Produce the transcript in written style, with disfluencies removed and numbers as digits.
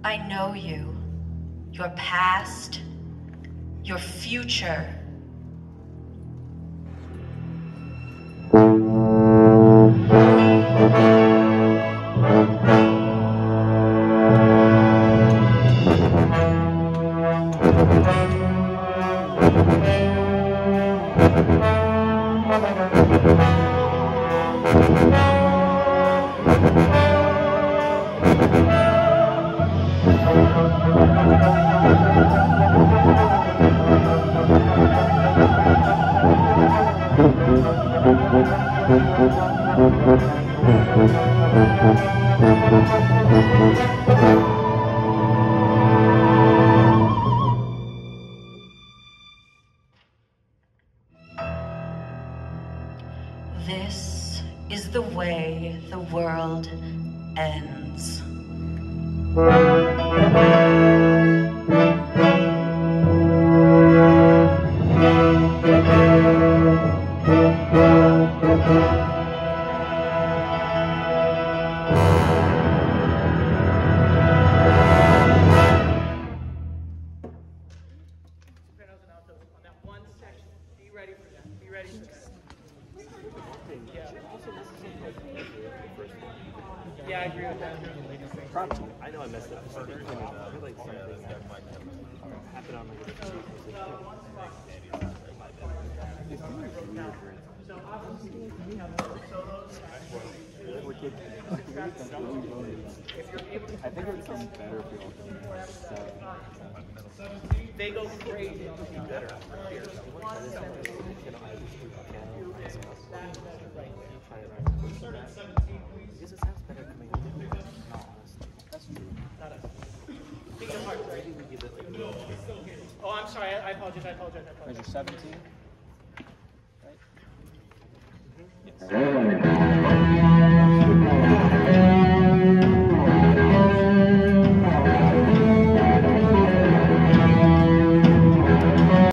I know you, your past, your future. This is the way the world ends. Yeah, I agree with that. Probably. I know I messed up. I feel like something happened on like a I think it would come better if we all done They go crazy. better. Because it sounds better coming out. That's true. Not us. Think of heart, right? Oh, I'm sorry. I apologize. Measure 17. Right? Yes.